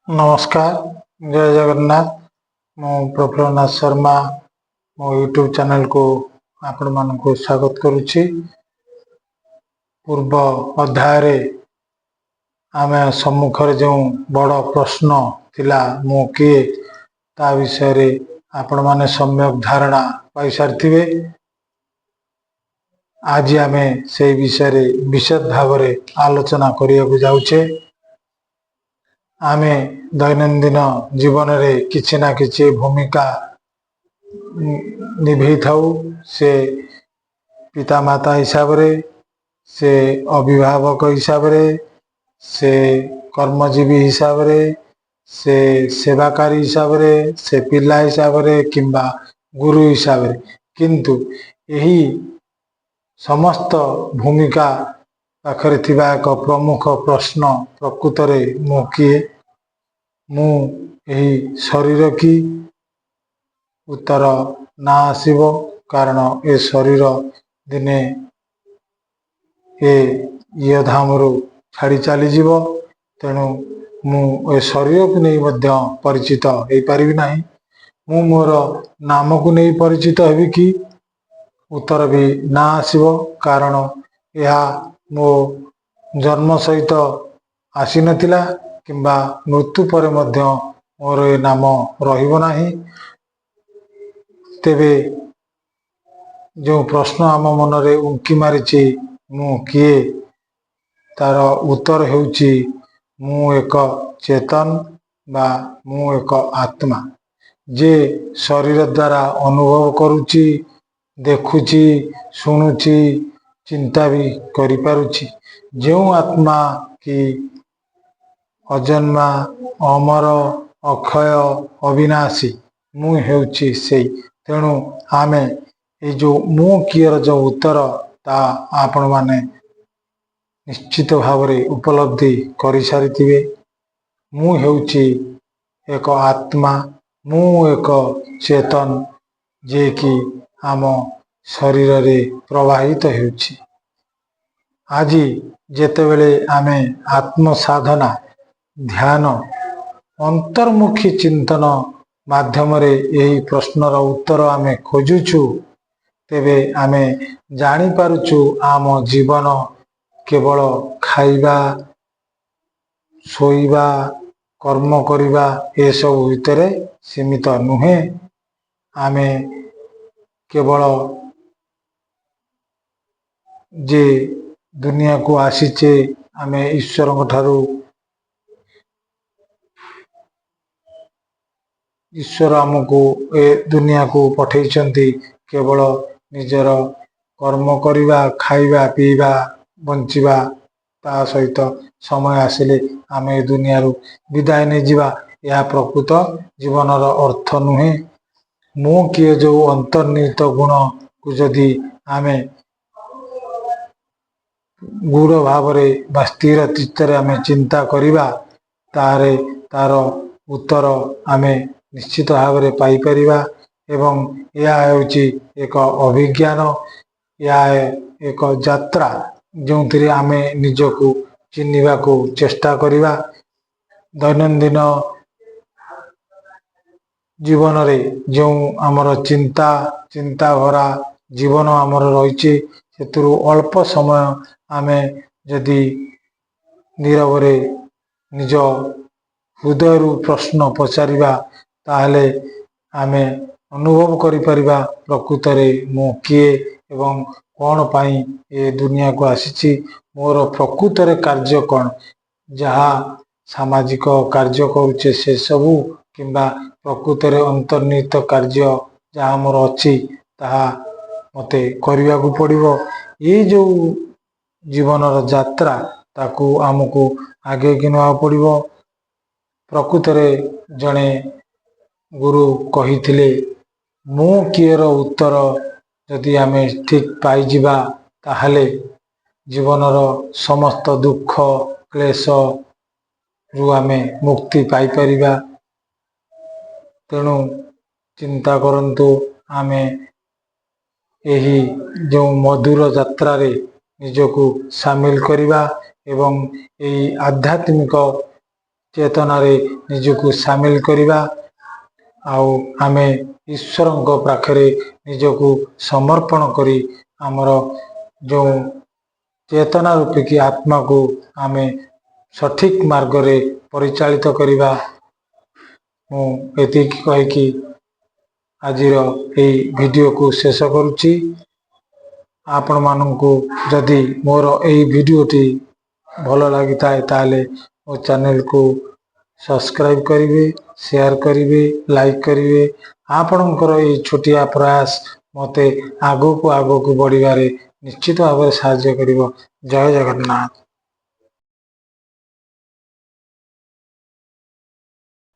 नमस्कार, जय जगन्नाथ। मु प्रफुल्लनाथ शर्मा मो यूट्यूब चैनल को आपण मानक स्वागत करुच्ची। पूर्व अध्याय आमे सम्मुखर जो बड़ प्रश्न थिला मु किए ता विषय आपण माने सम्यक धारणा पाई सारिथिबे। आज आमे से विषय विशद भाव आलोचना करिया जाउछे। आमे दैनंदिन जीवन रे किछि ना किछि भूमिका निभे थाउ। से पितामाता हिसाब रे, से अभिभावक हिसाब रे, से कर्मजीवी हिसाब रे, से सेवाकारी हिसाब रे, से पिला हिसाब रे किंबा गुरु हिसाब रे। किंतु यही समस्त भूमिका पाखरे थिबा एक प्रमुख प्रश्न प्रकृत रे मु किए, मु यही शरीर की उत्तर ना आसीबो। कारण ए शरीर दिने ये धामरू छाड़ी चली जीवो। तेणु मु ए शरीर को नहीं मध्य परिचित हो पारिबि नाही। मु मोर नाम को नहीं परिचित हेबि कि? उत्तर भी ना आसीबो। कारण यह मो जन्म सहित आसी नथिला किंबा मृत्यु पर मध्य मोर ए नाम रहिबो नाही। तेबे जो प्रश्न आम मन रे उंकी मारिछि मु किए, तार उत्तर हेउछि मु एक चेतन बा मु एक आत्मा, जे शरीर द्वारा अनुभव करुछि, देखुछि, शुणुछि, चिंता भी करि पारुछि। जो आत्मा की अजन्मा, अमर, अक्षय, अविनाशी मु हेउछि सेई। तेणु आमे ये जो मु कियर जो उत्तर ता आपण माने निश्चित भाव रे उपलब्धि करि सारिथिबे। मु हेउछि एक आत्मा, मु एक चेतन, जे कि आम शरीर रे प्रवाहित हेउछि। आज जेतेबेले आमे आत्म साधना, ध्यान, अंतर्मुखी चिंतन माध्यम रे यही प्रश्नर उत्तर आमे खोजुछु, तेबे आमे जानी पारुछु आम जीवन केवल खाइबा, सोइबा, कर्म करिबा ए सब भितरे सीमित नुहे। आमे केवल जे दुनिया को आसीचे आमे ईश्वर ठारू, ईश्वर आमको ए दुनिया को पठेइछंती केवल निजर कर्म करिबा, खाइबा, पीबा, बंचिबा, ता सहित समय आसिले आमे दुनिया रू विदाय ने जीवा। यह प्रकृत जीवनर अर्थ नुहे। मो किए जो अंतर्निहित गुण को जदि आमे गूढ़ भाव रे बा स्थिर चित्तरे आमे चिंता करिबा, तारे तार उत्तर आमे निश्चित भाव रे पाई परिबा। एवं यह हेउछि एक अभिज्ञान, यह एक यात्रा जो आमे निजको चिन्हिबा को चेष्टा करिबा। दैनंदिन जीवन रे जो आमर चिंता भरा जीवन आमर रहिछि, सेतुरु अल्प समय आमे जदि नीरव रे निज हृदय प्रश्न पचारिबा, ताहले आमे अनुभव करि परिबा प्रकृत रे मु किए एवं कौन पाई ए दुनिया को आसीछि, मोर प्रकृत रे कार्य कौन, जहा सामाजिक कार्य करुचे से सबू किंबा प्रकृत रे अंतर्निहित कार्य जहा मोर अछि ताहा मते करिया को पड़िबो। ये जो जीवनर यात्रा ताकू आमको आगे गिनवा पड़िबो। प्रकृत रे जणे गुरु कहिथिले, मु किएर उत्तर जदि आमे ठीक पाई जिबा, ताहले जीवनर समस्त दुख क्लेश रु आमे मुक्ति पाई परिबा। तेणु चिंता करंतु आमे यही जो मधुर यात्रा रे निजको सामिल करिबा एवं यही आध्यात्मिक ଚେତନାରେ ନିଜକୁ ସାମିଲ କରିବା ଆଉ ଆମେ ଈଶ୍ୱରଙ୍କ ପାଖରେ ନିଜକୁ ସମର୍ପଣ କରି ଆମର ଯେଉଁ ଚେତନା ରୂପିକି ଆତ୍ମାକୁ ଆମେ ସଠିକ ମାର୍ଗରେ ପରିଚାଳିତ କରିବା। ମୁଁ ଏତିକି କହିକି ଆଜିର ଏହି ଭିଡ଼ିଓକୁ ଶେଷ କରୁଛି। ଆପଣମାନଙ୍କୁ ଯଦି ମୋର ଏହି ଭିଡ଼ିଓଟି ଭଲ ଲାଗିଥାଏ ତାହେଲେ ମୋ ଚ୍ୟାନେଲକୁ ସବସ୍କ୍ରାଇବ୍ କରିବେ, ସେୟାର କରିବେ, ଲାଇକ୍ କରିବେ। ଆପଣଙ୍କର ଏହି ଛୋଟିଆ ପ୍ରୟାସ ମୋତେ ଆଗକୁ ବଢ଼ିବାରେ ନିଶ୍ଚିତ ଭାବରେ ସାହାଯ୍ୟ କରିବ। ଜୟ ଜଗନ୍ନାଥ।